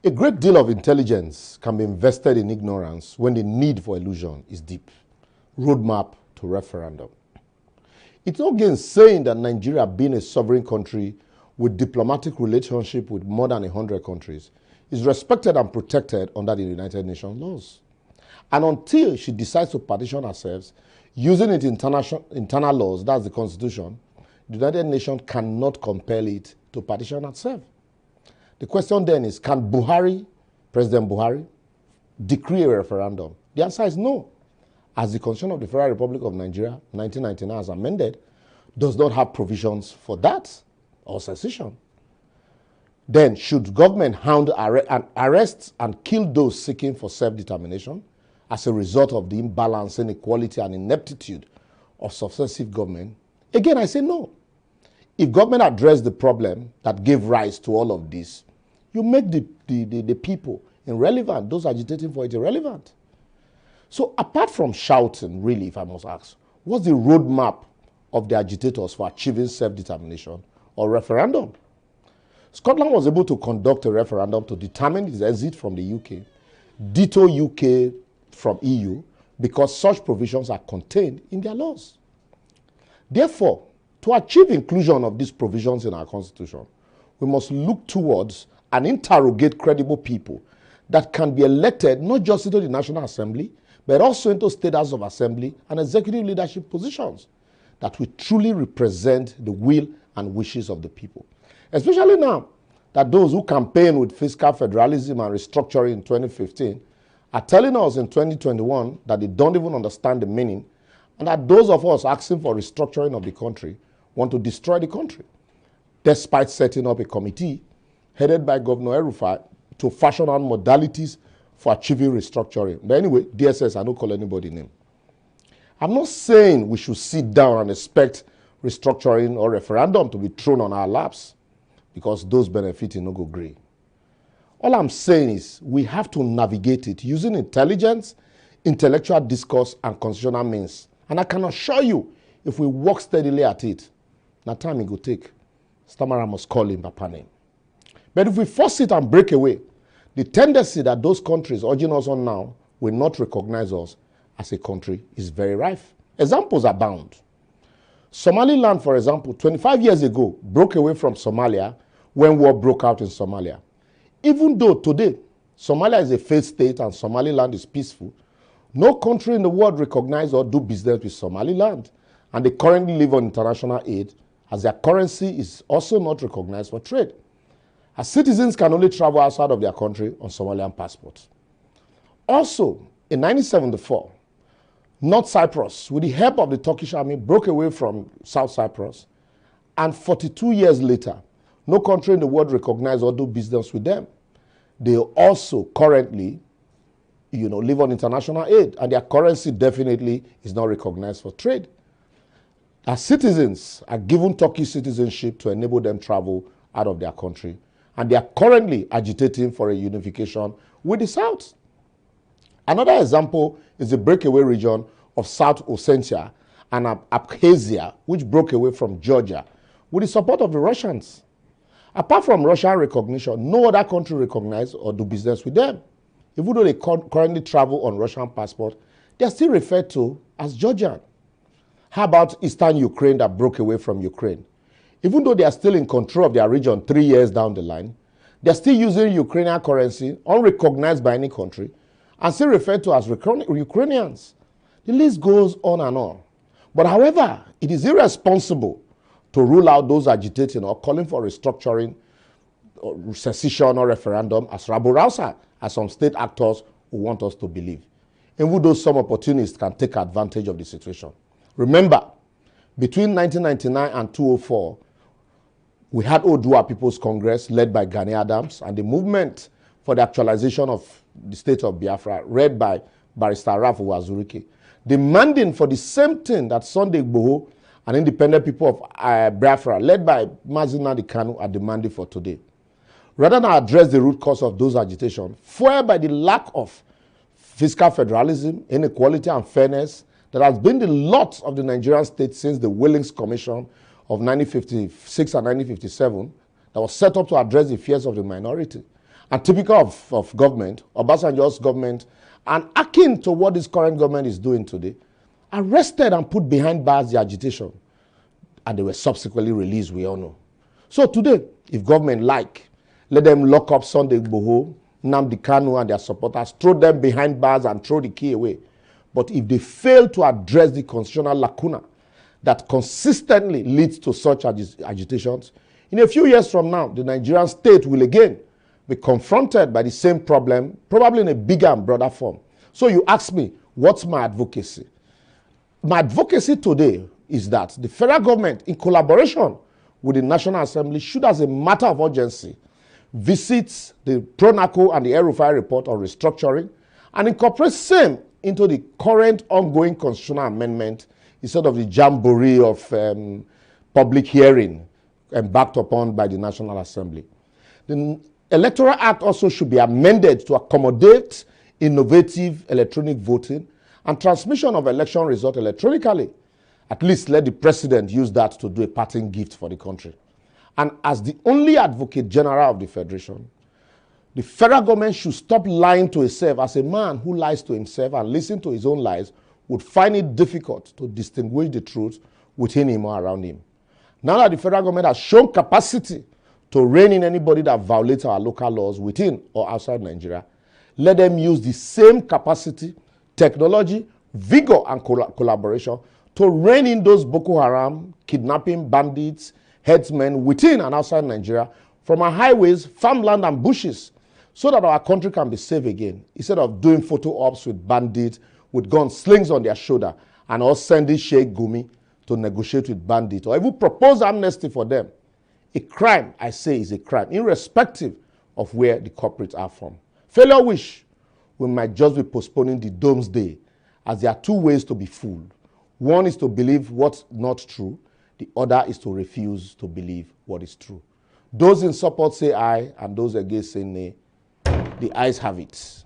A great deal of intelligence can be invested in ignorance when the need for illusion is deep. Roadmap to referendum. It's no gainsaying that Nigeria, being a sovereign country with diplomatic relationship with more than 100 countries, is respected and protected under the United Nations laws. And until she decides to partition herself using its internal laws, that's the Constitution, the United Nations cannot compel it to partition itself. The question then is, can President Buhari, decree a referendum? The answer is no, as the Constitution of the Federal Republic of Nigeria, 1999 as amended, does not have provisions for that or secession. Then, should government hound and arrest and kill those seeking for self-determination as a result of the imbalance, inequality, and ineptitude of successive government? Again, I say no. If government addressed the problem that gave rise to all of this, you make the people irrelevant, those agitating for it irrelevant. So apart from shouting, really, if I must ask, what's the roadmap of the agitators for achieving self-determination or referendum? Scotland was able to conduct a referendum to determine its exit from the UK, ditto UK from EU, because such provisions are contained in their laws. Therefore, to achieve inclusion of these provisions in our Constitution, we must look towards and interrogate credible people that can be elected not just into the National Assembly, but also into State House of Assembly and executive leadership positions that will truly represent the will and wishes of the people. Especially now that those who campaign with fiscal federalism and restructuring in 2015 are telling us in 2021 that they don't even understand the meaning, and that those of us asking for restructuring of the country want to destroy the country, despite setting up a committee headed by Governor El-Rufai to fashion out modalities for achieving restructuring. But anyway, DSS, I don't call anybody name. I'm not saying we should sit down and expect restructuring or referendum to be thrown on our laps, because those benefiting no go grey. All I'm saying is we have to navigate it using intelligence, intellectual discourse, and constitutional means. And I can assure you, if we work steadily at it, na time it will take. Stamara must call him Papa name. But if we force it and break away, the tendency that those countries urging us on now will not recognize us as a country is very rife. Examples abound. Somaliland, for example, 25 years ago, broke away from Somalia when war broke out in Somalia. Even though today, Somalia is a failed state and Somaliland is peaceful, no country in the world recognizes or do business with Somaliland, and they currently live on international aid, as their currency is also not recognized for trade, as citizens can only travel outside of their country on Somalian passports. Also, in 1974, North Cyprus, with the help of the Turkish army, broke away from South Cyprus, and 42 years later, no country in the world recognizes or do business with them. They also currently, live on international aid, and their currency definitely is not recognized for trade. As citizens are given Turkish citizenship to enable them travel out of their country, and they are currently agitating for a unification with the South. Another example is the breakaway region of South Ossetia and Abkhazia, which broke away from Georgia with the support of the Russians. Apart from Russian recognition, no other country recognizes or do business with them. Even though they currently travel on Russian passport, they are still referred to as Georgian. How about Eastern Ukraine that broke away from Ukraine? Even though they are still in control of their region 3 years down the line, they are still using Ukrainian currency, unrecognized by any country, and still referred to as Ukrainians. The list goes on and on. But however, it is irresponsible to rule out those agitating or calling for restructuring, or secession or referendum as rabble-rouser, as some state actors who want us to believe. Even though some opportunists can take advantage of the situation. Remember, between 1999 and 2004, we had Odua People's Congress led by Gani Adams and the movement for the actualization of the state of Biafra, led by Barrister Rafu Wazurike, demanding for the same thing that Sunday Igboho and independent people of Biafra, led by Mazinadi Kanu, are demanding for today. Rather than address the root cause of those agitations, fueled by the lack of fiscal federalism, inequality, and fairness that has been the lot of the Nigerian state since the Willings Commission of 1956 and 1957, that was set up to address the fears of the minority, and typical of government, Obasanjo's government, and akin to what this current government is doing today, arrested and put behind bars the agitation. And they were subsequently released, we all know. So today, if government like, let them lock up Sunday Igboho, Nnamdi Kanu and their supporters, throw them behind bars and throw the key away. But if they fail to address the constitutional lacuna that consistently leads to such agitations, in a few years from now, the Nigerian state will again be confronted by the same problem, probably in a bigger and broader form. So you ask me, what's my advocacy? My advocacy today is that the federal government, in collaboration with the National Assembly, should, as a matter of urgency, visit the Pronaco and the El-Rufai report on restructuring and incorporate same into the current ongoing constitutional amendment instead of the jamboree of public hearing embarked upon by the National Assembly. The Electoral Act also should be amended to accommodate innovative electronic voting and transmission of election results electronically. At least let the president use that to do a parting gift for the country. And as the only advocate general of the federation, the federal government should stop lying to itself, as a man who lies to himself and listens to his own lies would find it difficult to distinguish the truth within him or around him. Now that the federal government has shown capacity to rein in anybody that violates our local laws within or outside Nigeria, let them use the same capacity, technology, vigor, and collaboration to rein in those Boko Haram, kidnapping bandits, headsmen within and outside Nigeria from our highways, farmland, and bushes, so that our country can be safe again, instead of doing photo ops with bandits with gun slings on their shoulder and all sending Sheikh Gumi to negotiate with bandits or even propose amnesty for them. A crime, I say, is a crime, irrespective of where the culprits are from. Failure wish, we might just be postponing the doomsday, as there are two ways to be fooled. One is to believe what's not true. The other is to refuse to believe what is true. Those in support say aye, and those against say nay. The ayes have it.